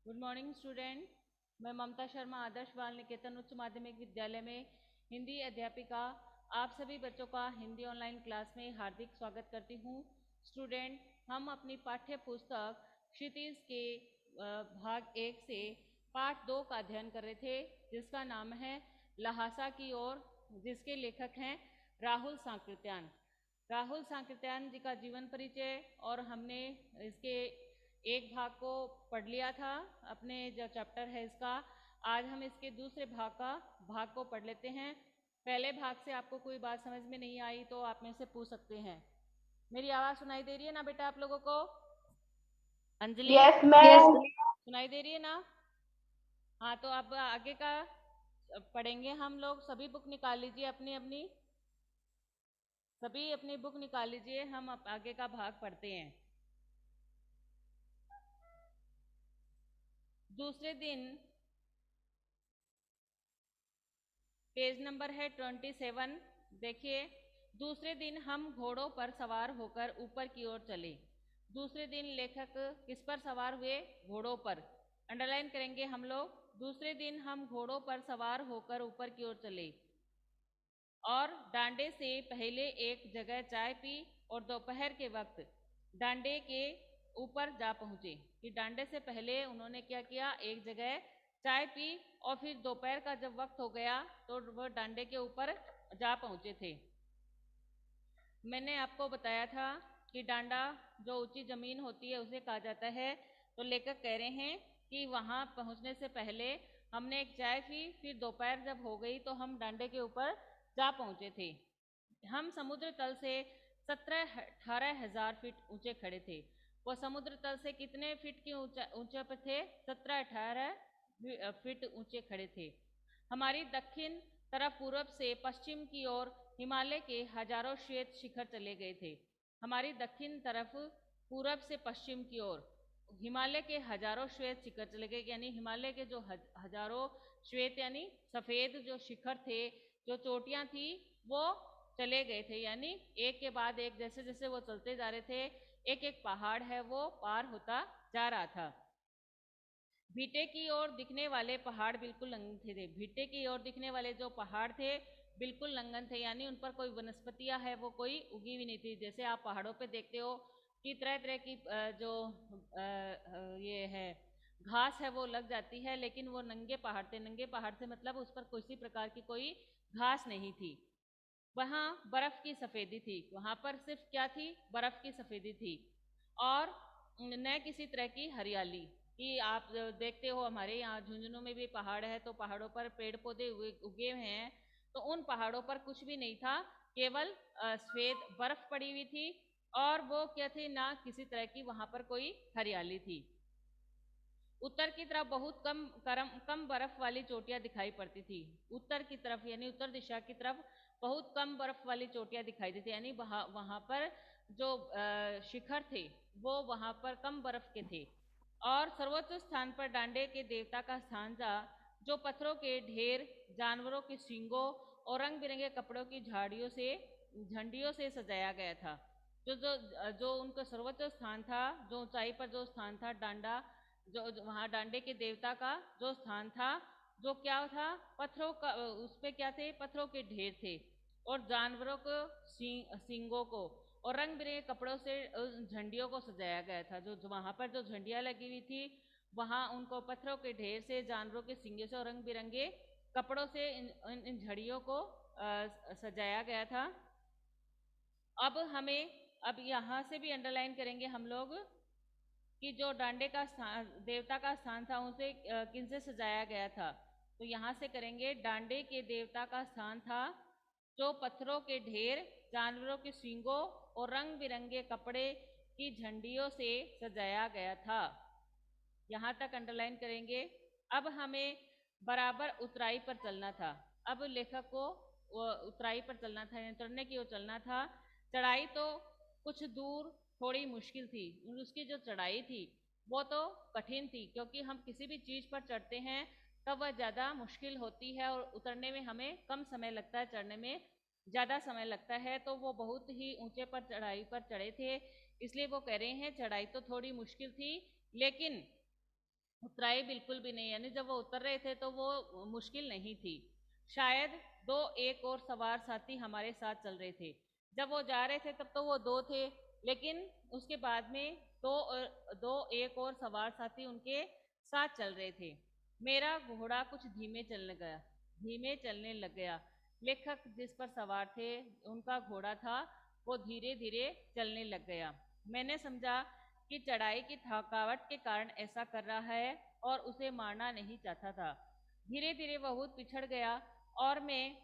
Good morning student. मैं ममता शर्मा आदर्श बाल निकेतन उच्च माध्यमिक विद्यालय में हिंदी अध्यापिका आप सभी बच्चों का हिंदी ऑनलाइन क्लास में हार्दिक स्वागत करती हूँ। स्टूडेंट, हम अपनी पाठ्य पुस्तक क्षितिज के भाग 1 से पाठ 2 का अध्ययन कर रहे थे, जिसका नाम है लहासा की ओर, जिसके लेखक हैं राहुल सांकृत्यान। राहुल सांकृत्यान जी का जीवन परिचय और हमने इसके एक भाग को पढ़ लिया था, अपने जो चैप्टर है इसका। आज हम इसके दूसरे भाग को पढ़ लेते हैं। पहले भाग से आपको कोई बात समझ में नहीं आई तो आप में से पूछ सकते हैं। मेरी आवाज़ सुनाई दे रही है ना बेटा आप लोगों को? Anjali, yes ma'am. सुनाई दे रही है ना? हाँ, तो अब आगे का पढ़ेंगे हम लोग। सभी बुक निकाल लीजिए, सभी अपनी बुक निकाल लीजिए, हम आगे का भाग पढ़ते हैं। दूसरे दिन, पेज नंबर है 27। देखिए, दूसरे दिन हम घोड़ों पर सवार होकर ऊपर की ओर चले। दूसरे दिन लेखक किस पर सवार हुए? घोड़ों पर। अंडरलाइन करेंगे हम लोग। दूसरे दिन हम घोड़ों पर सवार होकर ऊपर की ओर चले और डांडे से पहले एक जगह चाय पी और दोपहर के वक्त डांडे के ऊपर जा पहुंचे। कि डांडे से पहले उन्होंने क्या किया? एक जगह चाय पी और फिर दोपहर का जब वक्त हो गया तो वह डांडे के ऊपर जा पहुंचे थे। मैंने आपको बताया था कि डांडा जो ऊंची जमीन होती है उसे कहा जाता है। तो लेखक कह रहे हैं कि वहां पहुंचने से पहले हमने एक चाय पी, फिर दोपहर जब हो गई तो हम डांडे के ऊपर जा पहुंचे थे। हम समुद्र तल से 17-18 हजार फीट ऊंचे खड़े थे। वो समुद्र तल से कितने फीट की ऊंचे पर थे? 17-18 फीट ऊंचे खड़े थे। हमारी दक्षिण तरफ पूर्व से पश्चिम की ओर हिमालय के हजारों श्वेत शिखर चले गए थे। हमारी दक्षिण तरफ पूरब से पश्चिम की ओर हिमालय के हजारों श्वेत शिखर चले गए, यानी हिमालय के जो हजारों श्वेत यानी सफेद जो शिखर थे, जो चोटियां थी, वो चले गए थे। यानी एक के बाद एक, जैसे जैसे वो चलते जा रहे थे, एक एक पहाड़ है वो पार होता जा रहा था। भीटे की ओर दिखने वाले पहाड़ बिल्कुल नंगे थे। भीटे की ओर दिखने वाले जो पहाड़ थे बिल्कुल नंगन थे, यानी उन पर कोई वनस्पतियां है वो कोई उगी हुई नहीं थी। जैसे आप पहाड़ों पे देखते हो कि तरह तरह की जो ये है घास है वो लग जाती है, लेकिन वो नंगे पहाड़ थे। नंगे पहाड़ से मतलब उस पर किसी प्रकार की कोई घास नहीं थी। वहाँ बर्फ की सफेदी थी। वहां पर सिर्फ क्या थी? बर्फ की सफेदी थी और न किसी तरह की हरियाली। कि आप देखते हो हमारे यहाँ झुंझुनू में भी पहाड़ है, तो पहाड़ों पर पेड़ पौधे उगे हुए हैं, तो उन पहाड़ों पर कुछ भी नहीं था, केवल सफेद बर्फ पड़ी हुई थी। और वो क्या थी? ना किसी तरह की वहां पर कोई हरियाली थी। उत्तर की तरफ बहुत कम बर्फ वाली चोटियां दिखाई पड़ती थी। उत्तर की तरफ यानी उत्तर दिशा की तरफ बहुत कम बर्फ वाली चोटियां दिखाई देती, यानी वहां पर जो शिखर थे वो वहां पर कम बर्फ के थे। और सर्वोच्च स्थान पर डांडे के देवता का स्थान था, जो पत्थरों के ढेर, जानवरों के सींगों और रंग बिरंगे कपड़ों की झंडियों से सजाया गया था। जो जो जो उनका सर्वोच्च स्थान था, जो ऊंचाई पर जो स्थान था डांडा, जो वहाँ डांडे के देवता का जो स्थान था, जो क्या था? पत्थरों का, उस पे क्या थे? पत्थरों के ढेर थे और जानवरों को सींगों को और रंग बिरंगे कपड़ों से झंडियों को सजाया गया था। जो वहां पर जो झंडियां लगी हुई थी, वहां उनको पत्थरों के ढेर से, जानवरों के सींगे से और रंग बिरंगे कपड़ों से इन झड़ियों को सजाया गया था। अब यहाँ से भी अंडरलाइन करेंगे हम लोग कि जो डांडे का स्थान, देवता का स्थान था, उसे किनसे सजाया गया था। तो यहाँ से करेंगे, डांडे के देवता का स्थान था जो पत्थरों के ढेर, जानवरों के सींगों और रंग बिरंगे कपड़े की झंडियों से सजाया गया था। यहाँ तक अंडरलाइन करेंगे। अब हमें बराबर उतराई पर चलना था। अब लेखक को उतराई पर चलना था, यानी चढ़ने की ओर चलना था। चढ़ाई तो कुछ दूर थोड़ी मुश्किल थी, उसकी जो चढ़ाई थी वो तो कठिन थी, क्योंकि हम किसी भी चीज पर चढ़ते हैं तब वह ज्यादा मुश्किल होती है और उतरने में हमें कम समय लगता है, चढ़ने में ज्यादा समय लगता है। तो वो बहुत ही ऊंचे पर चढ़ाई पर चढ़े थे, इसलिए वो कह रहे हैं चढ़ाई तो थोड़ी मुश्किल थी, लेकिन उतराई बिल्कुल भी नहीं, यानी जब वो उतर रहे थे तो वो मुश्किल नहीं थी। शायद दो एक और सवार साथी हमारे साथ चल रहे थे। जब वो जा रहे थे तब तो वो दो थे, लेकिन उसके बाद में दो एक और सवार साथी उनके साथ चल रहे थे। मेरा घोड़ा कुछ धीमे चलने लग गया। लेखक जिस पर सवार थे, उनका घोड़ा था, वो धीरे धीरे चलने लग गया। मैंने समझा कि चढ़ाई की थकावट के कारण ऐसा कर रहा है और उसे मारना नहीं चाहता था। धीरे धीरे वह बहुत पिछड़ गया और मैं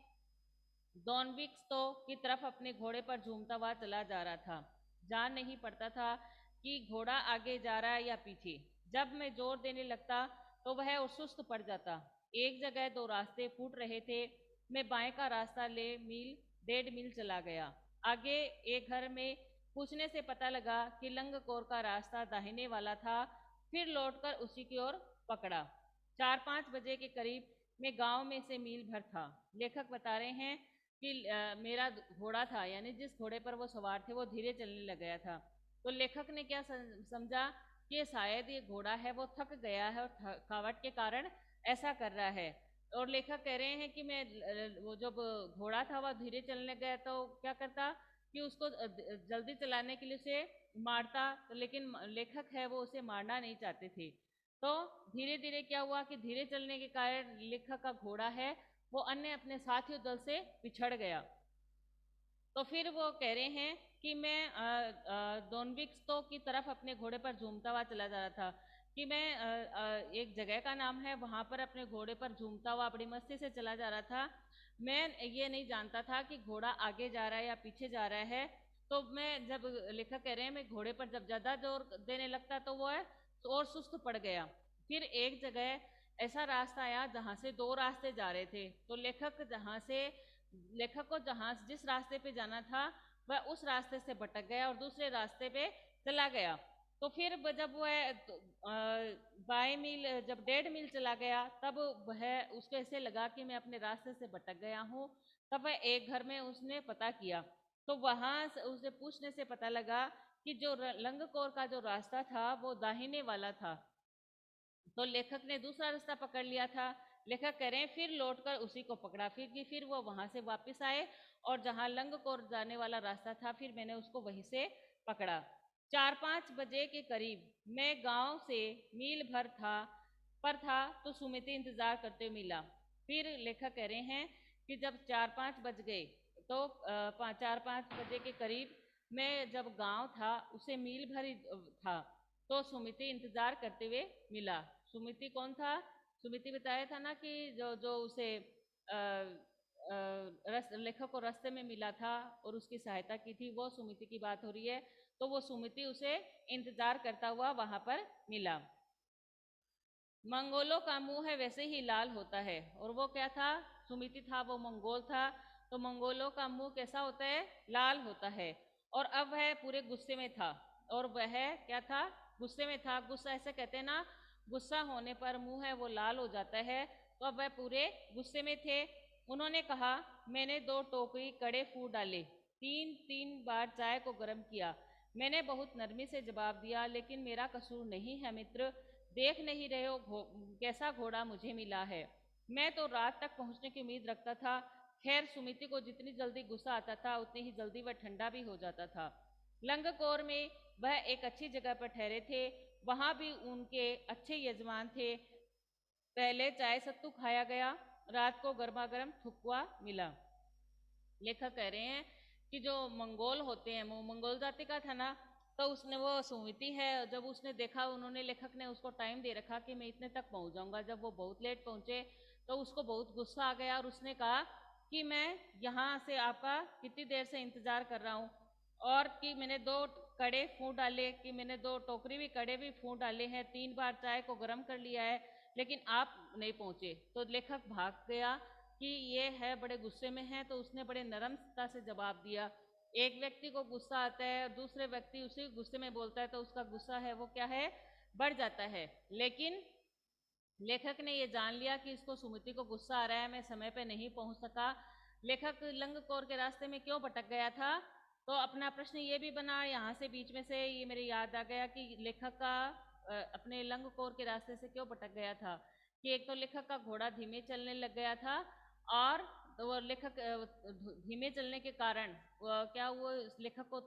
डॉनविक्स की तरफ अपने घोड़े पर झूमता हुआ चला जा रहा था। जान नहीं पड़ता था कि घोड़ा आगे जा रहा है या पीछे। जब मैं जोर देने लगता तो वह और सुस्त पड़ जाता। एक जगह दो रास्ते फूट रहे थे। मैं बाएं का रास्ता ले मील 1.5 मील चला गया। आगे एक घर में पूछने से पता लगा कि लंगकोर का रास्ता दाहिने वाला था। फिर लौटकर उसी की ओर पकड़ा। 4-5 बजे के करीब मैं गांव में से मील भर था। लेखक बता रहे हैं कि मेरा घोड़ा था, यानी जिस घोड़े पर वो सवार थे वो धीरे चलने लग गया था। तो लेखक ने क्या समझा कि शायद ये घोड़ा है वो थक गया है और थकावट के कारण ऐसा कर रहा है। और लेखक कह रहे हैं कि मैं वो जब घोड़ा था वह धीरे चलने गया तो क्या करता कि उसको जल्दी चलाने के लिए उसे मारता, तो लेकिन लेखक है वो उसे मारना नहीं चाहते थे। तो धीरे धीरे क्या हुआ कि धीरे चलने के कारण लेखक का घोड़ा है वो अन्य अपने साथियों दल से पिछड़ गया। तो फिर वो कह रहे हैं कि मैं डॉनविक्स की तरफ अपने घोड़े पर झूमता हुआ चला जा रहा था। कि मैं एक जगह का नाम है, वहां पर अपने घोड़े पर झूमता हुआ बड़ी मस्ती से चला जा रहा था। मैं ये नहीं जानता था कि घोड़ा आगे जा रहा है या पीछे जा रहा है। तो मैं जब लेखक कह रहे हैं मैं घोड़े पर जब ज्यादा जोर देने लगता तो वो है तो और सुस्त पड़ गया। फिर एक जगह ऐसा रास्ता आया जहां से दो रास्ते जा रहे थे। तो लेखक को जहां जिस रास्ते पे जाना था वह उस रास्ते से भटक गया और दूसरे रास्ते पे चला गया। तो फिर जब वह बाई मील जब 1.5 मील चला गया तब वह उसको ऐसे लगा कि मैं अपने रास्ते से भटक गया हूँ। तब वह एक घर में उसने पता किया। तो वहां उसे पूछने से पता लगा कि जो लंगकोर का जो रास्ता था वो दाहिने वाला था। तो लेखक ने दूसरा रास्ता पकड़ लिया था। लेखक कह रहे हैं फिर लौटकर उसी को पकड़ा। फिर वो वहां से वापस आए और जहां लंगकोर जाने वाला रास्ता था फिर मैंने उसको वहीं से पकड़ा। 4-5 बजे के करीब मैं गांव से मील भर था तो सुमिति इंतजार करते हुए मिला। फिर लेखक कह रहे हैं कि जब 4-5 बज गए तो 4-5 बजे के करीब मैं जब गांव था उसे मील भर ही था तो सुमिति इंतजार करते हुए मिला। सुमिति कौन था? सुमिति बताया था ना कि जो जो उसे लेखक को रास्ते में मिला था और उसकी सहायता की थी, वो सुमिति की बात हो रही है। तो वो सुमिति उसे इंतजार करता हुआ वहां पर मिला। मंगोलों का मुंह है वैसे ही लाल होता है। और वो क्या था? सुमिति था, वो मंगोल था। तो मंगोलों का मुंह कैसा होता है? लाल होता है। और अब वह पूरे गुस्से में था। और वह क्या था? गुस्से में था। गुस्सा ऐसे कहते हैं ना, गुस्सा होने पर मुंह है वो लाल हो जाता है। तो अब वह पूरे गुस्से में थे। उन्होंने कहा, मैंने 2 टोकरी कड़े फूट डाले, 3-3 बार चाय को गर्म किया। मैंने बहुत नरमी से जवाब दिया, लेकिन मेरा कसूर नहीं है मित्र। देख नहीं रहे हो कैसा घोड़ा मुझे मिला है। मैं तो रात तक पहुंचने की उम्मीद रखता था। खैर, सुमिति को जितनी जल्दी गुस्सा आता था उतनी ही जल्दी वह ठंडा भी हो जाता था। लंगकोर में वह एक अच्छी जगह पर ठहरे थे। वहां भी उनके अच्छे यजमान थे। पहले चाय सत्तू खाया गया। रात को गर्मा गर्म ठुकवा मिला। लेखक कह रहे हैं कि जो मंगोल होते हैं, वो मंगोल जाति का था ना, तो उसने वो सुमिति है जब उसने देखा, उन्होंने लेखक ने उसको टाइम दे रखा कि मैं इतने तक पहुंच जाऊंगा। जब वो बहुत लेट पहुंचे तो उसको बहुत गुस्सा आ गया और उसने कहा कि मैं यहाँ से आपका कितनी देर से इंतजार कर रहा हूँ और कि मैंने 2 कड़े फूंक डाले, कि मैंने 2 टोकरी भी कड़े भी फूंक डाले हैं, 3 बार चाय को गर्म कर लिया है, लेकिन आप नहीं पहुंचे। तो लेखक भाग गया कि ये है बड़े गुस्से में है। तो उसने बड़े नरमता से जवाब दिया। एक व्यक्ति को गुस्सा आता है और दूसरे व्यक्ति उसी गुस्से में बोलता है तो उसका गुस्सा है वो क्या है? बढ़ जाता है। लेकिन लेखक ने ये जान लिया कि इसको सुमिति को गुस्सा आ रहा है, मैं समय पे नहीं पहुंच सका। लेखक लंगकोर के रास्ते में क्यों भटक गया था? तो अपना प्रश्न ये भी बना यहाँ से बीच में से ये मेरे याद आ गया कि लेखक का अपने लंगकोर के रास्ते से क्यों भटक गया था? कि एक तो लेखक का घोड़ा धीमे चलने लग गया था, और तो वो लेखक धीमे चलने के कारण क्या वो लेखक को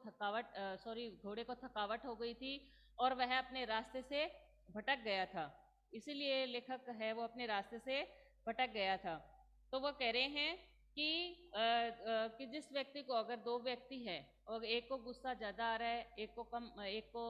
घोड़े को थकावट हो गई थी और वह अपने रास्ते से भटक गया था। इसीलिए लेखक है वो अपने रास्ते से भटक गया था। तो वो कह रहे हैं कि जिस व्यक्ति को, अगर दो व्यक्ति है और एक को गुस्सा ज़्यादा आ रहा है, एक को कम, एक को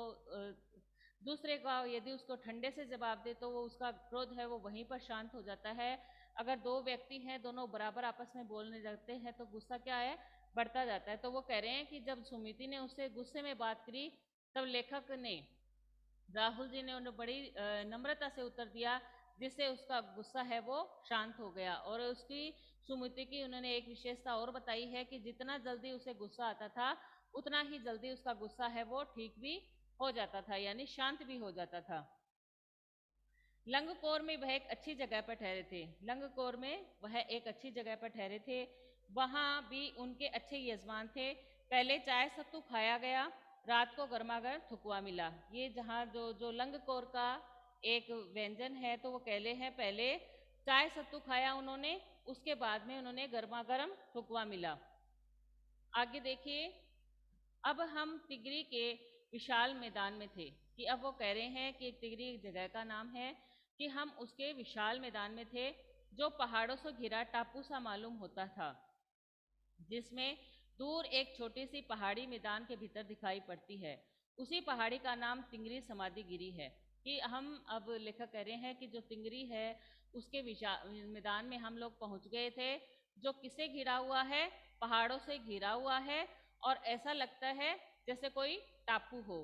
दूसरे का यदि उसको ठंडे से जवाब दे तो वो उसका क्रोध है वो वहीं पर शांत हो जाता है। अगर दो व्यक्ति हैं, दोनों बराबर आपस में बोलने लगते हैं तो गुस्सा क्या है, बढ़ता जाता है। तो वो कह रहे हैं कि जब सुमिति ने उससे गुस्से में बात करी, तब लेखक ने, राहुल जी ने उन्हें बड़ी नम्रता से उत्तर दिया, जिससे उसका गुस्सा है वो शांत हो गया। और उसकी, सुमिति की, उन्होंने एक विशेषता और बताई है कि जितना जल्दी उसे गुस्सा आता था उतना ही जल्दी उसका गुस्सा है वो ठीक भी हो जाता था, यानी शांत भी हो जाता था। लंगकोर में वह एक अच्छी जगह पर ठहरे थे। लंगकोर में वह एक अच्छी जगह पर ठहरे थे। वहां भी उनके अच्छे यजमान थे। पहले चाय सत्तू खाया गया, रात को गर्मागर्म ठुकवा मिला। ये जहाँ जो जो लंगकोर का एक व्यंजन है, तो वो कहले हैं पहले चाय सत्तू खाया उन्होंने, उसके बाद में उन्होंने गर्मागर्म ठुकवा मिला। आगे देखिए, अब हम तिगरी के विशाल मैदान में थे। कि अब वो कह रहे हैं कि तिगरी एक जगह का नाम है, कि हम उसके विशाल मैदान में थे जो पहाड़ों से घिरा टापू सा मालूम होता था, जिसमें दूर एक छोटी सी पहाड़ी मैदान के भीतर दिखाई पड़ती है। उसी पहाड़ी का नाम तिंगरी समाधि गिरी है। कि हम, अब लेखक कह रहे हैं कि जो तिंगरी है उसके मैदान में हम लोग पहुंच गए थे, जो किससे घिरा हुआ है, पहाड़ों से घिरा हुआ है, और ऐसा लगता है जैसे कोई टापू हो,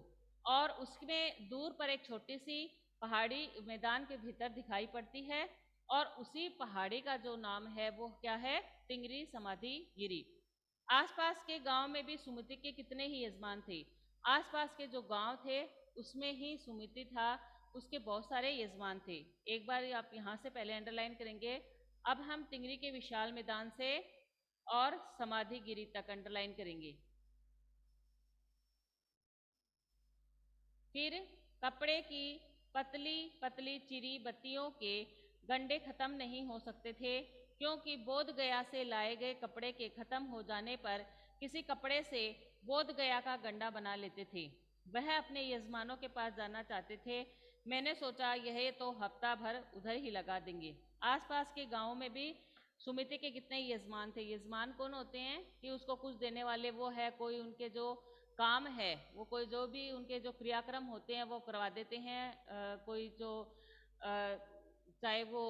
और उसमें दूर पर एक छोटी सी पहाड़ी मैदान के भीतर दिखाई पड़ती है, और उसी पहाड़ी का जो नाम है वो क्या है, तिंगरी समाधि गिरी। आसपास के गांव में भी सुमिति के कितने ही यजमान थे। आसपास के जो गांव थे उसमें ही सुमिति था, उसके बहुत सारे यजमान थे। एक बार आप यहाँ से पहले अंडरलाइन करेंगे। अब हम तिंगरी के विशाल मैदान से और समाधि गिरी तक अंडरलाइन करेंगे। फिर कपड़े की पतली पतली चिरी बत्तियों के गंडे खत्म नहीं हो सकते थे, क्योंकि बोध गया से लाए गए कपड़े के खत्म हो जाने पर किसी कपड़े से बोध गया का गंडा बना लेते थे। वह अपने यजमानों के पास जाना चाहते थे। मैंने सोचा यह तो हफ्ता भर उधर ही लगा देंगे। आसपास के गांवों में भी सुमिति के कितने यजमान थे। यजमान कौन होते हैं, कि उसको कुछ देने वाले वो है, कोई उनके जो काम है, वो कोई जो भी उनके जो क्रियाक्रम होते हैं वो करवा देते हैं। कोई जो चाहे वो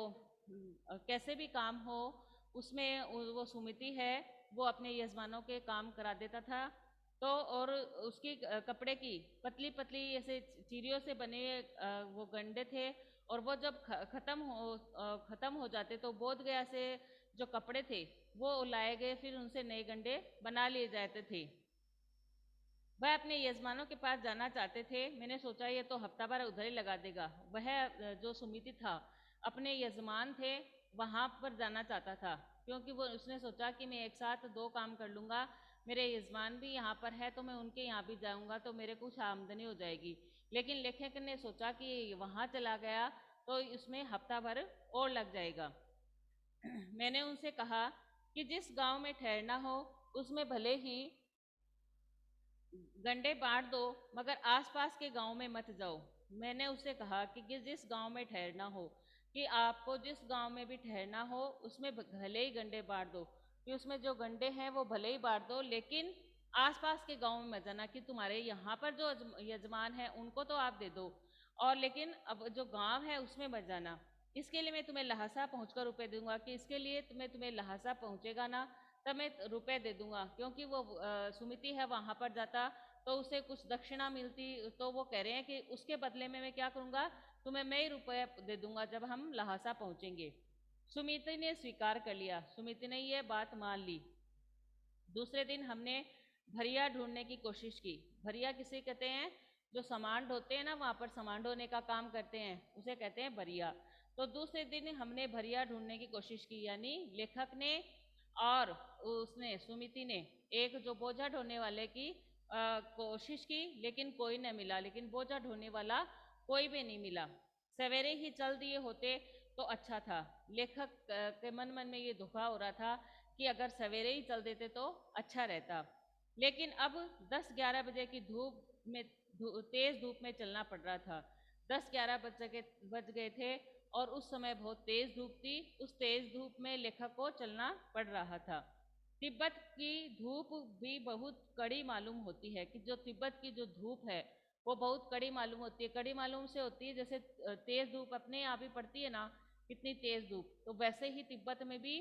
कैसे भी काम हो, उसमें वो सुमिति है वो अपने यजमानों के काम करा देता था। तो और उसकी कपड़े की पतली पतली ऐसे चीरियों से बने वो गंडे थे, और वो जब खत्म हो जाते तो बोध गया से जो कपड़े थे वो लाए गए, फिर उनसे नए गंडे बना लिए जाते थे। वह अपने यजमानों के पास जाना चाहते थे। मैंने सोचा ये तो हफ्ता भर उधर ही लगा देगा। वह जो सुमिति था, अपने यजमान थे वहां पर जाना चाहता था, क्योंकि वो उसने सोचा कि मैं एक साथ दो काम कर लूँगा। मेरे यजमान भी यहाँ पर है तो मैं उनके यहाँ भी जाऊँगा तो मेरे कुछ आमदनी हो जाएगी। लेकिन लेखक ने सोचा कि वहाँ चला गया तो उसमें हफ्ता भर और लग जाएगा। मैंने उनसे कहा कि जिस गांव में ठहरना हो उसमें भले ही गंडे बांट दो, मगर आसपास के गांव में मत जाओ। मैंने उससे कहा कि जिस गांव में ठहरना हो, कि आपको जिस गांव में भी ठहरना हो उसमें भले ही गंडे बांट दो, कि उसमें जो गंडे हैं वो भले ही बांट दो, लेकिन आसपास के गांव में मत जाना। कि तुम्हारे यहाँ पर जो यजमान है उनको तो आप दे दो, और लेकिन अब जो गांव है उसमें मत जाना। इसके लिए मैं तुम्हें लहासा पहुँचकर रुपये दूंगा। कि इसके लिए तुम्हें लहासा पहुँचेगा ना, तब मैं रुपए दे दूंगा। क्योंकि वो सुमिति है वहां पर जाता तो उसे कुछ दक्षिणा मिलती, तो वो कह रहे हैं कि उसके बदले में मैं क्या करूंगा, तुम्हें मैं ही रुपये दे दूंगा जब हम लहासा पहुंचेंगे। सुमिति ने स्वीकार कर लिया। सुमिति ने यह बात मान ली। दूसरे दिन हमने भरिया ढूंढने की कोशिश की। भरिया किसे कहते हैं, जो सामान ढोते हैं ना, वहां पर सामान ढोने का काम करते हैं, उसे कहते हैं भरिया। तो दूसरे दिन हमने भरिया ढूंढने की कोशिश की, यानी लेखक ने और उसने, सुमिति ने, एक जो बोझा ढोने वाले की कोशिश की, लेकिन कोई न मिला। लेकिन बोझा ढोने वाला कोई भी नहीं मिला। सवेरे ही चल दिए होते तो अच्छा था। लेखक के मन मन में ये दुखा हो रहा था कि अगर सवेरे ही चल देते तो अच्छा रहता। लेकिन अब 10-11 बजे की धूप में, तेज धूप में चलना पड़ रहा था। 10-11 बज गए थे और उस समय बहुत तेज धूप थी। उस तेज धूप में लेखक को चलना पड़ रहा था। तिब्बत की धूप भी बहुत कड़ी मालूम होती है, कि जो तिब्बत की जो धूप है वो बहुत कड़ी मालूम होती है। कड़ी मालूम से होती है जैसे तेज धूप अपने आप ही पड़ती है ना, कितनी तेज धूप, तो वैसे ही तिब्बत में भी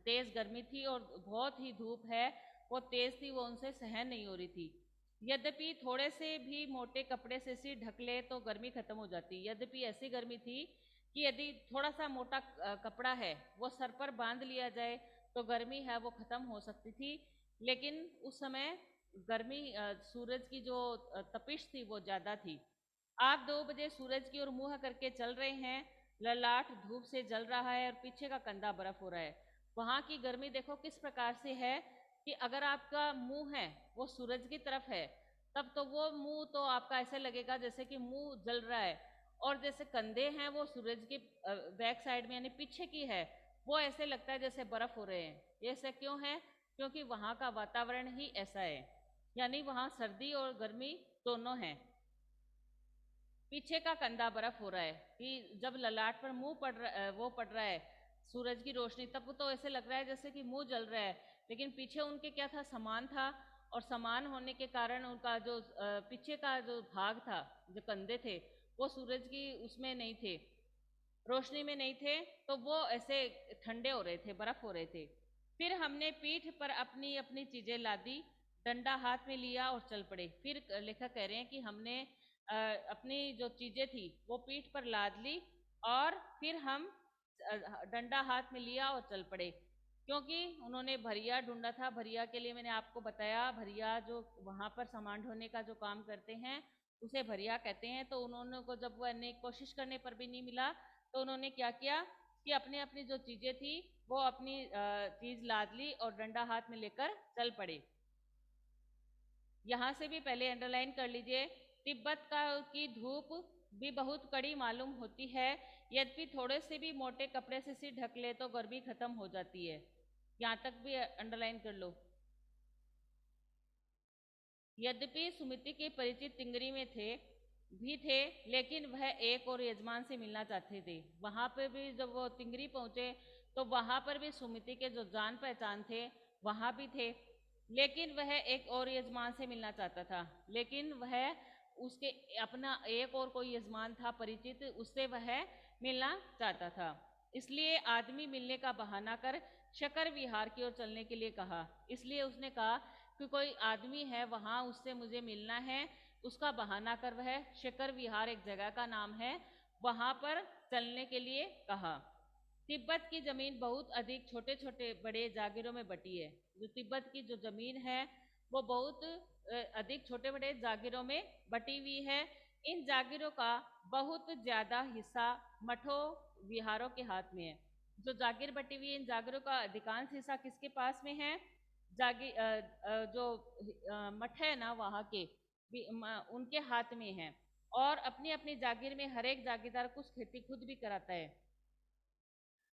तेज गर्मी थी और बहुत ही धूप है, वो तेज थी, वो उनसे सहन नहीं हो रही थी। यद्यपि थोड़े से भी मोटे कपड़े से सिर ढक ले तो गर्मी खत्म हो जाती। यद्यपि ऐसी गर्मी थी कि यदि थोड़ा सा मोटा कपड़ा है वो सर पर बांध लिया जाए तो गर्मी है वो खत्म हो सकती थी। लेकिन उस समय गर्मी, सूरज की जो तपिश थी वो ज्यादा थी। आप 2 बजे सूरज की ओर मुंह करके चल रहे हैं, ललाट धूप से जल रहा है और पीछे का कंधा बर्फ हो रहा है। वहां की गर्मी देखो किस प्रकार से है कि अगर आपका मुंह है वो सूरज की तरफ है तब तो वो मुंह तो आपका ऐसे लगेगा जैसे कि मुंह जल रहा है, और जैसे कंधे हैं वो सूरज के बैक साइड में यानी पीछे की है, वो ऐसे लगता है जैसे बर्फ हो रहे हैं। ये ऐसा क्यों है? क्योंकि वहां का वातावरण ही ऐसा है, यानी वहां सर्दी और गर्मी दोनों है। पीछे का कंधा बर्फ हो रहा है कि जब ललाट पर मुंह वो पड़ रहा है सूरज की रोशनी, तब तो ऐसे लग रहा है जैसे कि मुंह जल रहा है। लेकिन पीछे उनके क्या था, समान था, और समान होने के कारण उनका जो पीछे का जो भाग था, जो कंधे थे, वो सूरज की उसमें नहीं थे, रोशनी में नहीं थे, तो वो ऐसे ठंडे हो रहे थे, बर्फ हो रहे थे। फिर हमने पीठ पर अपनी अपनी चीजें लादी, डंडा हाथ में लिया और चल पड़े। फिर लेखक कह रहे हैं कि हमने अपनी जो चीजें थी वो पीठ पर लाद ली और फिर हम डंडा हाथ में लिया और चल पड़े। क्योंकि उन्होंने भरिया ढूंढा था। भरिया के लिए मैंने आपको बताया, भरिया जो वहां पर सामान ढोने का जो काम करते हैं उसे भरिया कहते हैं। तो उन्होंने को जब वो अनेक कोशिश करने पर भी नहीं मिला तो उन्होंने क्या किया कि अपनी अपनी जो चीजें थी वो अपनी चीज लाद ली और डंडा हाथ में लेकर चल पड़े। यहाँ से भी पहले अंडरलाइन कर लीजिए, तिब्बत का की धूप भी बहुत कड़ी मालूम होती है, यद्यपि थोड़े से भी मोटे कपड़े से सिर ढक ले तो गर्मी खत्म हो जाती है। यहाँ तक भी अंडरलाइन कर लो। यद्यपि सुमिति के परिचित तिंगरी में थे, लेकिन वह एक और यजमान से मिलना चाहते थे। वहां पर भी जब वो तिंगरी पहुंचे तो वहां पर भी सुमिति के जो जान पहचान थे वहां भी थे, लेकिन वह एक और यजमान से मिलना चाहता था। लेकिन वह उसके अपना एक और कोई यजमान था परिचित, उससे वह मिलना चाहता था। इसलिए आदमी मिलने का बहाना कर शकर विहार की ओर चलने के लिए कहा। इसलिए उसने कहा कि कोई आदमी है वहां, उससे मुझे मिलना है। उसका बहाना कर वह शकर विहार एक जगह का नाम है, वहां पर चलने के लिए कहा। तिब्बत की जमीन बहुत अधिक छोटे छोटे बड़े जागीरों में बटी है। जो तिब्बत की जो जमीन है वो बहुत अधिक छोटे बड़े जागीरों में बटी हुई है। इन जागीरों का बहुत ज्यादा हिस्सा मठों विहारों के हाथ में है। जो जागीर बटी हुई है, इन जागीरों का अधिकांश हिस्सा किसके पास में है? जो मठ है ना वहाँ के उनके हाथ में है। और अपनी अपनी जागीर में हर एक जागीरदार कुछ खेती खुद भी कराता है,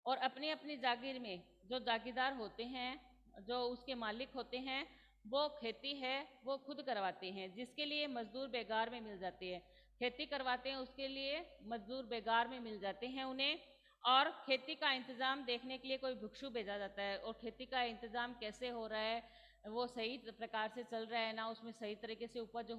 और अपनी अपनी जागीर में जो जागीरदार होते हैं, जो उसके मालिक होते हैं, वो खेती है वो खुद करवाते हैं, जिसके लिए मजदूर बेगार में मिल जाते हैं। खेती करवाते हैं उसके लिए मजदूर बेगार में मिल जाते हैं उन्हें। और खेती का इंतजाम देखने के लिए कोई भिक्षु भेजा जाता है, और खेती का इंतजाम कैसे हो रहा है, वो सही प्रकार से चल रहा है ना, उसमें सही तरीके से उपज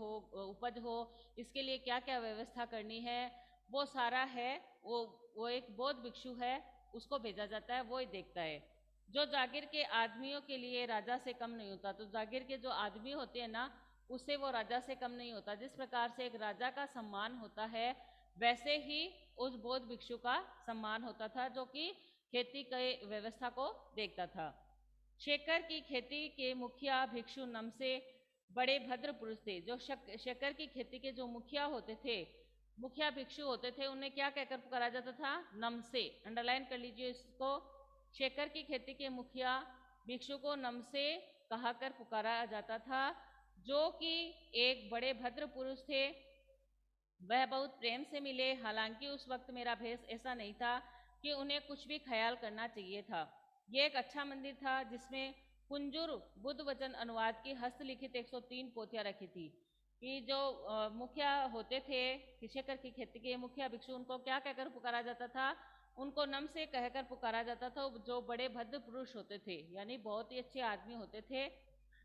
हो, इसके लिए क्या क्या व्यवस्था करनी है, वो सारा है। वो एक बौद्ध भिक्षु है, उसको भेजा जाता है, वो ही देखता है। जो जागीर के आदमियों के लिए राजा से कम नहीं होता। तो जागीर के जो आदमी होते हैं ना, उससे वो राजा से कम नहीं होता। जिस प्रकार से एक राजा का सम्मान होता है वैसे ही उस बौद्ध भिक्षु का सम्मान होता था, जो कि खेती की व्यवस्था को देखता था। शेखर की खेती के मुखिया भिक्षु नमसे बड़े भद्र पुरुष थे। जो शेखर की खेती के जो मुखिया होते थे, मुखिया भिक्षु होते थे, उन्हें क्या कहकर पुकारा जाता था? नमसे। अंडरलाइन कर लीजिए इसको। शेखर की खेती के मुखिया भिक्षु को नमसे कहकर पुकारा जाता था, जो कि एक बड़े भद्र पुरुष थे। वह बहुत प्रेम से मिले, हालांकि उस वक्त मेरा भेष ऐसा नहीं था कि उन्हें कुछ भी ख्याल करना चाहिए था। ये एक अच्छा मंदिर था जिसमें कुंजूर बुद्ध वचन अनुवाद की हस्तलिखित 103 पोथियां रखी थी। कि जो मुखिया होते थे किशेकर की खेती के मुखिया भिक्षु, उनको क्या कहकर पुकारा जाता था? उनको नम से कहकर पुकारा जाता था, जो बड़े भद्र पुरुष होते थे, यानी बहुत ही अच्छे आदमी होते थे।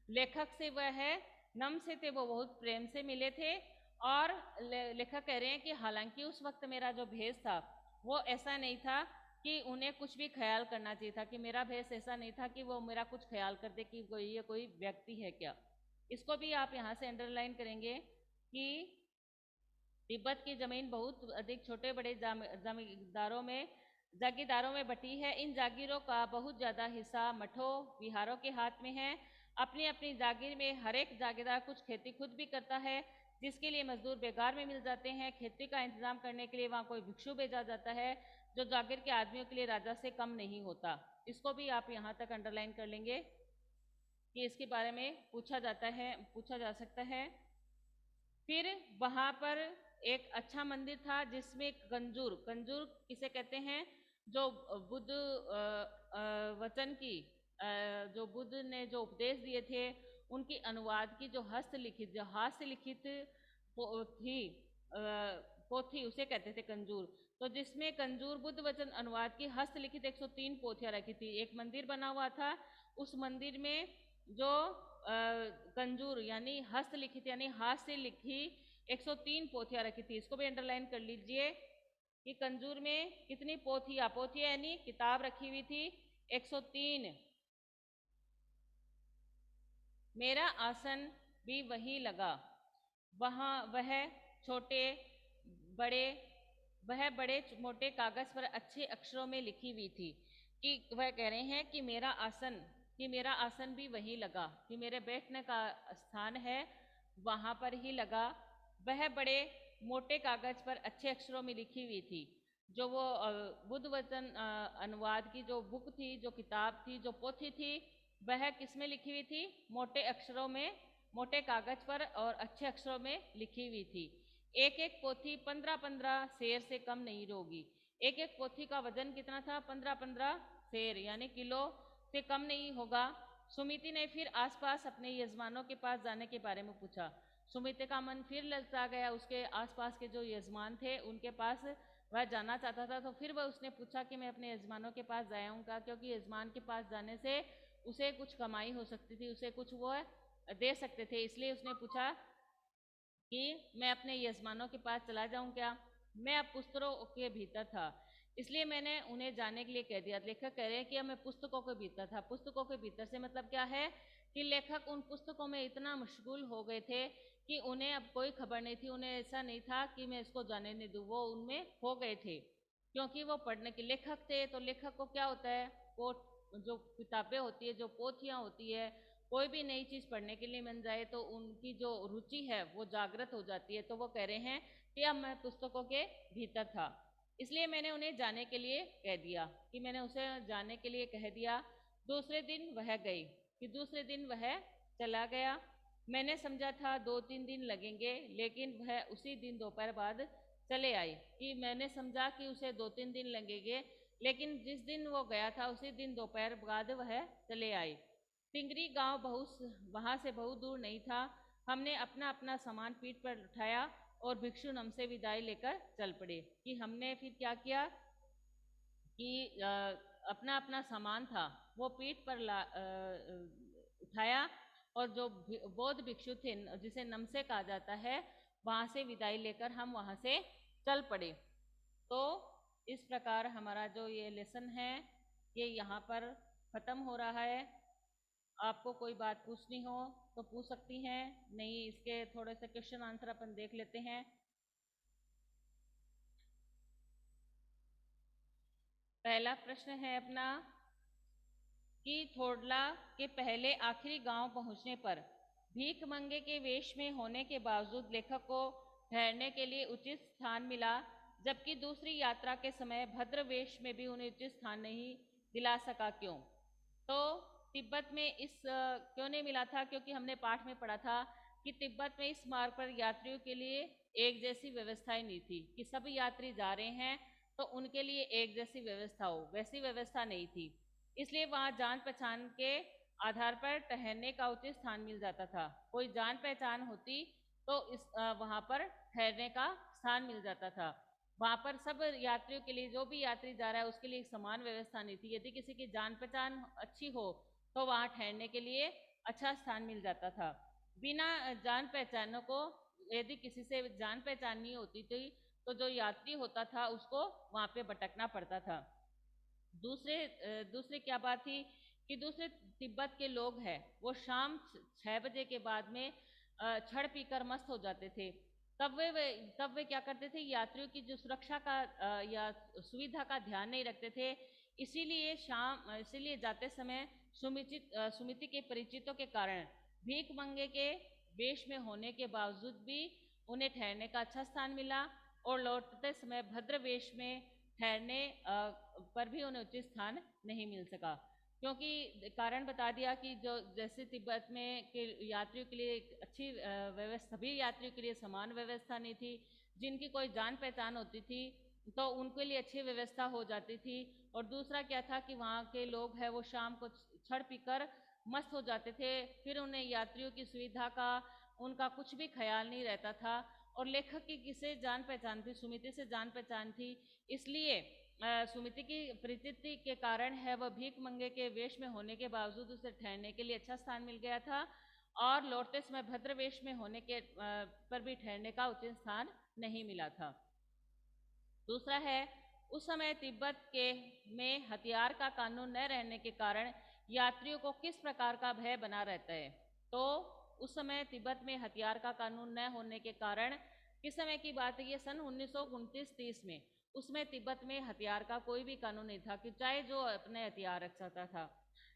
लेखक से वह नम से थे, वो बहुत प्रेम से मिले थे। और लेखक कह रहे हैं कि हालांकि उस वक्त मेरा जो भेष था वो ऐसा नहीं था कि उन्हें कुछ भी ख्याल करना चाहिए था, कि मेरा भेष ऐसा नहीं था कि वो मेरा कुछ ख्याल करते कि ये कोई व्यक्ति है क्या। इसको भी आप यहाँ से अंडरलाइन करेंगे कि तिब्बत की जमीन बहुत अधिक छोटे बड़े जागीरदारों में बटी है। इन जागीरों का बहुत ज़्यादा हिस्सा मठों विहारों के हाथ में है। अपनी अपनी जागीर में हर एक जागीरदार कुछ खेती खुद भी करता है, जिसके लिए मजदूर बेकार में मिल जाते हैं। खेती का इंतजाम करने के लिए वहाँ कोई भिक्षु भेजा जाता है, जो जागीर के आदमियों के लिए राजा से कम नहीं होता। इसको भी आप यहाँ तक अंडरलाइन कर लेंगे कि इसके बारे में पूछा जा सकता है। फिर वहाँ पर एक अच्छा मंदिर था जिसमें कंजूर कंजूर किसे कहते हैं? जो बुद्ध वचन की जो बुद्ध ने जो उपदेश दिए थे उनकी अनुवाद की जो हास्य लिखित थी पोथी, उसे कहते थे कंजूर। तो जिसमें कंजूर बुद्ध वचन अनुवाद की हस्तलिखित 103 पोथियां रखी थी। एक मंदिर बना हुआ था, उस मंदिर में जो कंजूर यानी हस्तलिखित यानी हाथ से लिखी 103 पोथियां रखी थी। इसको भी अंडरलाइन कर लीजिए कि कंजूर में कितनी पोथियां यानी किताब रखी हुई थी 103। मेरा आसन भी वही लगा, वहाँ वह बड़े मोटे कागज पर अच्छे अक्षरों में लिखी हुई थी। कि वह कह रहे हैं कि मेरा आसन भी वही लगा, कि मेरे बैठने का स्थान है वहाँ पर ही लगा। वह बड़े मोटे कागज पर अच्छे अक्षरों में लिखी हुई थी। जो वो बुद्ध वचन अनुवाद की जो बुक थी, जो किताब थी, जो पोथी थी, वह किस में लिखी हुई थी? मोटे अक्षरों में, मोटे कागज पर और अच्छे अक्षरों में लिखी हुई थी। एक एक पोथी 15-15 सेर से कम नहीं होगी। एक एक पोथी का वजन कितना था? 15-15 सेर यानी किलो से कम नहीं होगा। सुमिति ने फिर आसपास अपने यजमानों के पास जाने के बारे में पूछा। सुमिति का मन फिर ललचा गया। उसके आसपास के जो यजमान थे उनके पास वह जाना चाहता था। तो फिर वह उसने पूछा कि मैं अपने यजमानों के पास जाऊँगा, क्योंकि यजमान के पास जाने से उसे कुछ कमाई हो सकती थी, उसे कुछ वो दे सकते थे। इसलिए उसने पूछा कि मैं अपने यजमानों के पास चला जाऊं क्या? मैं अब पुस्तकों के भीतर था, इसलिए मैंने उन्हें जाने के लिए कह दिया। लेखक कह रहे हैं कि मैं पुस्तकों के भीतर था। पुस्तकों के भीतर से मतलब क्या है कि लेखक उन पुस्तकों में इतना मशगूल हो गए थे कि उन्हें अब कोई खबर नहीं थी। उन्हें ऐसा नहीं था कि मैं इसको जाने नहीं दूँ, वो उनमें खो गए थे, क्योंकि वो पढ़ने के लेखक थे। तो लेखक को क्या होता है, वो जो किताबें होती है, जो पोथियाँ होती है, कोई भी नई चीज़ पढ़ने के लिए मिल जाए तो उनकी जो रुचि है वो जागृत हो जाती है। तो वो कह रहे हैं कि अब मैं पुस्तकों के भीतर था, इसलिए मैंने उन्हें जाने के लिए कह दिया, कि मैंने उसे जाने के लिए कह दिया। दूसरे दिन वह गई, कि दूसरे दिन वह चला गया। मैंने समझा था 2-3 दिन लगेंगे, लेकिन वह उसी दिन दोपहर बाद चले आई। कि मैंने समझा कि उसे 2-3 दिन लगेंगे, लेकिन जिस दिन वो गया था उसी दिन दोपहर बाद वह चले आई। टिंगरी गांव वहां से बहुत दूर नहीं था। हमने अपना अपना सामान पीठ पर उठाया और भिक्षु नम से विदाई लेकर चल पड़े। कि हमने फिर क्या किया कि अपना अपना सामान था वो पीठ पर उठाया, और जो बौद्ध भिक्षु थे जिसे नमसे कहा जाता है, वहां से विदाई लेकर हम वहां से चल पड़े। तो इस प्रकार हमारा जो ये लेसन है ये यहाँ पर ख़त्म हो रहा है। आपको कोई बात पूछनी हो तो पूछ सकती हैं, नहीं इसके थोड़े से क्वेश्चन आंसर अपन देख लेते हैं। पहला प्रश्न है अपना कि थोडला के पहले आखिरी गांव पहुंचने पर भीख मंगे के वेश में होने के बावजूद लेखक को ठहरने के लिए उचित स्थान मिला, जबकि दूसरी यात्रा के समय भद्र वेश में भी उन्हें उचित स्थान नहीं दिला सका, क्यों? तो तिब्बत में क्यों नहीं मिला था? क्योंकि हमने पाठ में पढ़ा था कि तिब्बत में इस मार्ग पर यात्रियों के लिए एक जैसी व्यवस्थाएं नहीं थी कि सभी यात्री जा रहे हैं तो उनके लिए एक जैसी व्यवस्था हो, वैसी व्यवस्था नहीं थी। इसलिए वहाँ जान पहचान के आधार पर ठहरने का उचित स्थान मिल जाता था। कोई जान पहचान होती तो वहाँ पर ठहरने का स्थान मिल जाता था। वहाँ पर सब यात्रियों के लिए, जो भी यात्री जा रहा है उसके लिए एक समान व्यवस्था नहीं थी। यदि किसी की जान पहचान अच्छी हो तो वहाँ ठहरने के लिए अच्छा स्थान मिल जाता था। बिना जान पहचानों को, यदि किसी से जान पहचान नहीं होती थी तो जो यात्री होता था उसको वहाँ पे भटकना पड़ता था। दूसरे क्या बात थी कि दूसरे तिब्बत के लोग हैं वो शाम 6 बजे के बाद में छड़ पीकर मस्त हो जाते थे। तब वे क्या करते थे, यात्रियों की जो सुरक्षा का या सुविधा का ध्यान नहीं रखते थे। इसीलिए जाते समय समिति के परिचितों के कारण भीख मंगे के वेश में होने के बावजूद भी उन्हें ठहरने का अच्छा स्थान मिला और लौटते समय भद्र वेश में ठहरने पर भी उन्हें उचित स्थान नहीं मिल सका, क्योंकि कारण बता दिया कि जो जैसे तिब्बत में के यात्रियों के लिए एक अच्छी व्यवस्था, सभी यात्रियों के लिए समान व्यवस्था नहीं थी। जिनकी कोई जान पहचान होती थी तो उनके लिए अच्छी व्यवस्था हो जाती थी। और दूसरा क्या था कि वहाँ के लोग हैं वो शाम को छड़ पीकर मस्त हो जाते थे, फिर उन्हें यात्रियों की सुविधा का उनका कुछ भी ख्याल नहीं रहता था। और लेखक की किसे जान पहचान थी, सुमिति से जान पहचान थी, इसलिए सुमिति की परिचिति के कारण है वह भीख मंगे के वेश में होने के बावजूद उसे ठहरने के लिए अच्छा स्थान मिल गया था और लौटते समय भद्र वेश में होने के पर भी ठहरने का उचित स्थान नहीं मिला था। दूसरा है, उस समय तिब्बत के में हथियार का कानून न रहने के कारण यात्रियों को किस प्रकार का भय बना रहता है। तो उस समय तिब्बत में हथियार का कानून न होने के कारण, किस समय की बात है ये, सन 1929-30 में, उसमें तिब्बत में हथियार का कोई भी कानून नहीं था कि चाहे जो अपने हथियार रख सकता था।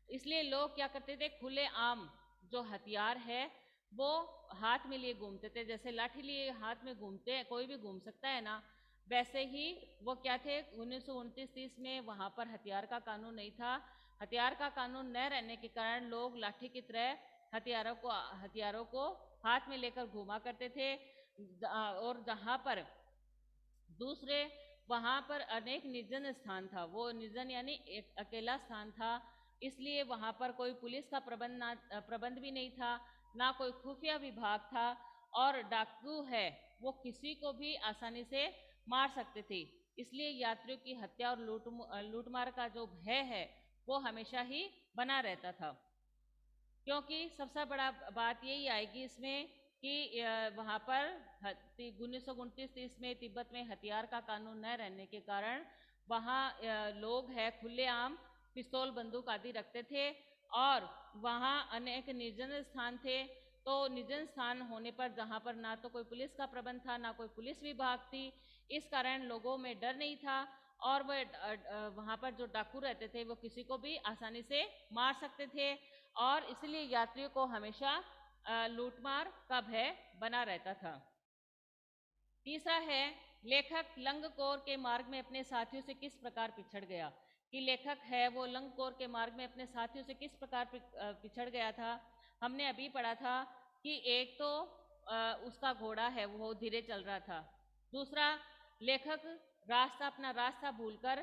इसलिए लोग क्या करते थे, खुले आम जो हथियार है वो हाथ में लिए घूमते थे। जैसे लाठी लिए हाथ में घूमते हैं, कोई भी घूम सकता है ना, वैसे ही वो क्या थे, 1929-30 में वहाँ पर हथियार का कानून नहीं था। हथियार का कानून न रहने के कारण लोग लाठी की तरह हथियारों को हाथ में लेकर घूमा करते थे। और जहाँ पर दूसरे, वहाँ पर अनेक निर्जन स्थान था, वो निर्जन यानी एक अकेला स्थान था, इसलिए वहाँ पर कोई पुलिस का प्रबंध भी नहीं था, ना कोई खुफिया विभाग था, और डाकू है वो किसी को भी आसानी से मार सकते थे। इसलिए यात्रियों की हत्या और लूटमार का जो भय है वो हमेशा ही बना रहता था। क्योंकि सबसे बड़ा बात यही आएगी इसमें कि वहाँ पर 1929-30 में तिब्बत में हथियार का कानून न रहने के कारण वहाँ लोग है खुलेआम पिस्तौल बंदूक आदि रखते थे और वहाँ अनेक निर्जन स्थान थे। तो निर्जन स्थान होने पर जहाँ पर ना तो कोई पुलिस का प्रबंध था, ना कोई पुलिस विभाग थी, इस कारण लोगों में डर नहीं था और वह वहाँ पर जो डाकू रहते थे वो किसी को भी आसानी से मार सकते थे और इसलिए यात्रियों को हमेशा लूटमार का भय बना रहता था। तीसरा है, लेखक लंगकोर के मार्ग में अपने साथियों से किस प्रकार पिछड़ गया। कि लेखक है वो लंगकोर के मार्ग में अपने साथियों से किस प्रकार पिछड़ गया था। हमने अभी पढ़ा था कि एक तो उसका घोड़ा है वो धीरे चल रहा था, दूसरा लेखक अपना रास्ता भूलकर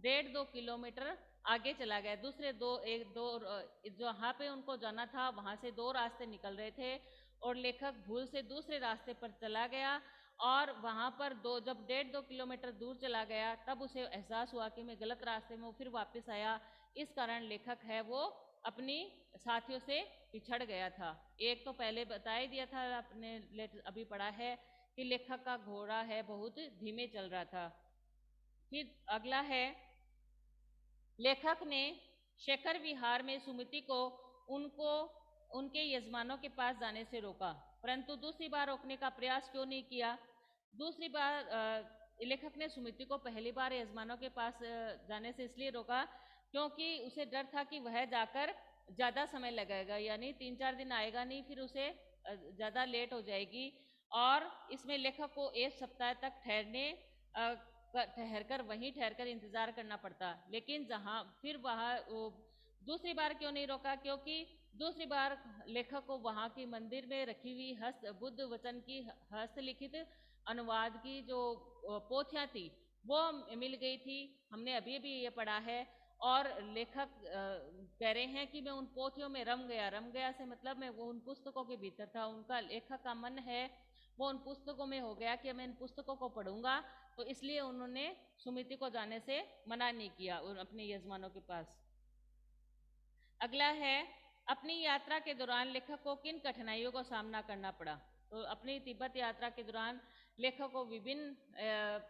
1.5-2 किलोमीटर आगे चला गया। दूसरे जहाँ पे उनको जाना था वहाँ से 2 रास्ते निकल रहे थे और लेखक भूल से दूसरे रास्ते पर चला गया और वहाँ पर जब 1.5-2 किलोमीटर दूर चला गया तब उसे एहसास हुआ कि मैं गलत रास्ते में फिर वापस आया। इस कारण लेखक है वो अपनी साथियों से पिछड़ गया था। एक तो पहले बता ही दिया था, आपने अभी पढ़ा है कि लेखक का घोड़ा है बहुत धीमे चल रहा था। फिर अगला है, लेखक ने शेखर विहार में सुमिति को उनके यजमानों के पास जाने से रोका, परंतु दूसरी बार रोकने का प्रयास क्यों नहीं किया। दूसरी बार लेखक ने सुमिति को पहली बार यजमानों के पास जाने से इसलिए रोका क्योंकि उसे डर था कि वह जाकर ज़्यादा समय लगेगा, यानी 3-4 दिन आएगा नहीं, फिर उसे ज़्यादा लेट हो जाएगी और इसमें लेखक को 1 सप्ताह तक वहीं ठहरकर इंतजार करना पड़ता। लेकिन वहाँ दूसरी बार क्यों नहीं रोका, क्योंकि दूसरी बार लेखक को वहाँ की मंदिर में रखी हुई बुद्ध वचन की हस्तलिखित अनुवाद की जो पोथियां थी वो मिल गई थी। हमने अभी अभी ये पढ़ा है। और लेखक कह रहे हैं कि मैं उन पोथियों में रम गया से मतलब मैं वो उन पुस्तकों के भीतर था। उनका लेखक का मन है वो उन पुस्तकों में हो गया कि मैं इन पुस्तकों को पढ़ूंगा, तो इसलिए उन्होंने सुमिति को जाने से मना नहीं किया अपने यजमानों के पास। अगला है, अपनी यात्रा के दौरान लेखक को किन कठिनाइयों का सामना करना पड़ा। तो अपनी तिब्बत यात्रा के दौरान लेखक को विभिन्न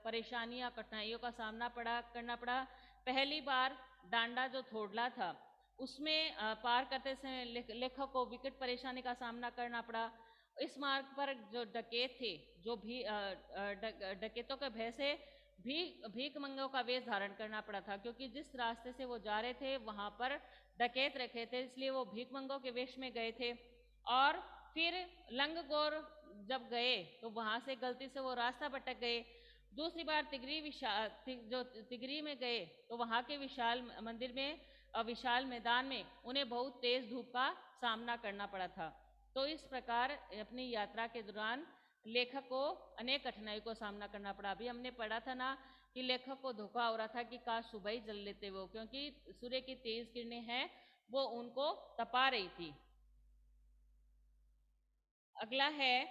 परेशानियां कठिनाइयों का सामना करना पड़ा। पहली बार डांडा जो थोड़ला था उसमें पार करते समय लेखक को विकट परेशानी का सामना करना पड़ा। इस मार्ग पर जो डकैत थे जो भी डकैतों के भय से भीख मंगों का वेश धारण करना पड़ा था, क्योंकि जिस रास्ते से वो जा रहे थे वहां पर डकैत रखे थे, इसलिए वो भीख मंगों के वेश में गए थे। और फिर लंगगोर जब गए तो वहां से गलती से वो रास्ता भटक गए। दूसरी बार जो तिगरी में गए तो वहां के विशाल मंदिर में विशाल मैदान में उन्हें बहुत तेज धूप का सामना करना पड़ा था। तो इस प्रकार अपनी यात्रा के दौरान लेखक को अनेक कठिनाइयों को सामना करना पड़ा। अभी हमने पढ़ा था ना कि लेखक को धोखा हो रहा था कि काश सुबह ही जल लेते वो, क्योंकि सूर्य की तेज किरणें हैं वो उनको तपा रही थी। अगला है,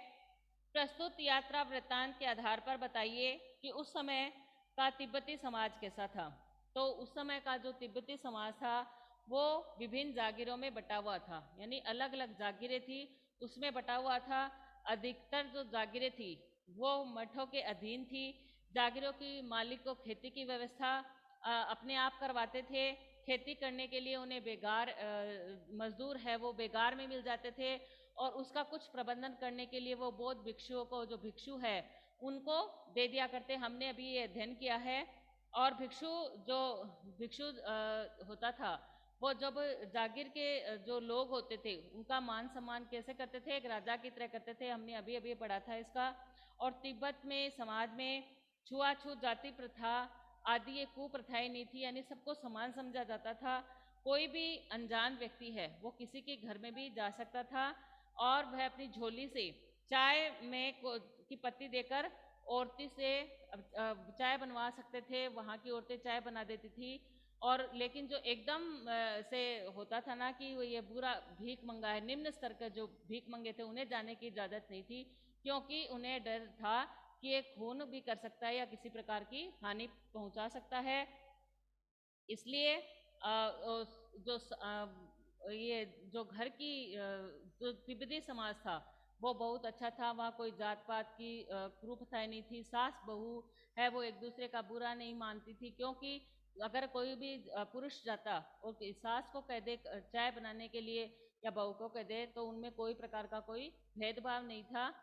प्रस्तुत यात्रा वृत्तांत के आधार पर बताइए कि उस समय का तिब्बती समाज कैसा था। तो उस समय का जो तिब्बती समाज था वो विभिन्न जागीरों में बटा हुआ था, यानी अलग अलग जागीरें थी उसमें बटा हुआ था। अधिकतर जो जागीरें थी वो मठों के अधीन थी। जागीरों की मालिक को खेती की व्यवस्था अपने आप करवाते थे। खेती करने के लिए उन्हें बेगार मजदूर है वो बेगार में मिल जाते थे, और उसका कुछ प्रबंधन करने के लिए वो बौद्ध भिक्षुओं को, जो भिक्षु है उनको दे दिया करते। हमने अभी ये अध्ययन किया है। और जो भिक्षु होता था वो जब जागीर के जो लोग होते थे उनका मान सम्मान कैसे करते थे, एक राजा की तरह करते थे। हमने अभी अभी पढ़ा था इसका। और तिब्बत में समाज में छुआछूत जाति प्रथा आदि ये कुप्रथाएं नहीं थी, यानी सबको समान समझा जाता था। कोई भी अनजान व्यक्ति है वो किसी के घर में भी जा सकता था और वह अपनी झोली से चाय की पत्ती देकर औरती से चाय बनवा सकते थे। वहाँ की औरतें चाय बना देती थी। और लेकिन जो एकदम से होता था ना कि वो ये बुरा भीख मंगा है, निम्न स्तर के जो भीख मंगे थे उन्हें जाने की इजाज़त नहीं थी, क्योंकि उन्हें डर था कि ये खून भी कर सकता है या किसी प्रकार की हानि पहुंचा सकता है। इसलिए जो ये जो घर की जो तिब्बती समाज था वो बहुत अच्छा था। वहाँ कोई जात पात की कुप्रथाएं नहीं थी। सास बहू है वो एक दूसरे का बुरा नहीं मानती थी, क्योंकि अगर कोई भी पुरुष जाता और सास को कह दे चाय बनाने के लिए या बहू को कह दे तो उनमें कोई प्रकार का कोई भेदभाव नहीं था।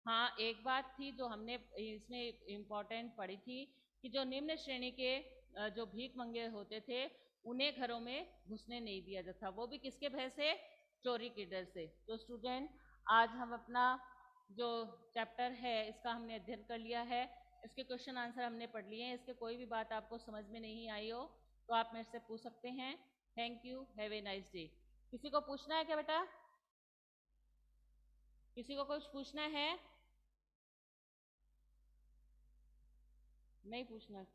हाँ, एक बात थी जो हमने इसमें इम्पोर्टेंट पढ़ी थी कि जो निम्न श्रेणी के जो भीख मंगे होते थे उन्हें घरों में घुसने नहीं दिया जाता, वो भी किसके भय से, चोरी के डर से। तो स्टूडेंट, आज हम अपना जो चैप्टर है इसका हमने अध्ययन कर लिया है। इसके क्वेश्चन आंसर हमने पढ़ लिए हैं। इसके कोई भी बात आपको समझ में नहीं आई हो तो आप मेरे से पूछ सकते हैं। Thank you, have a nice day. किसी को पूछना है क्या बेटा? किसी को कुछ पूछना है? नहीं पूछना?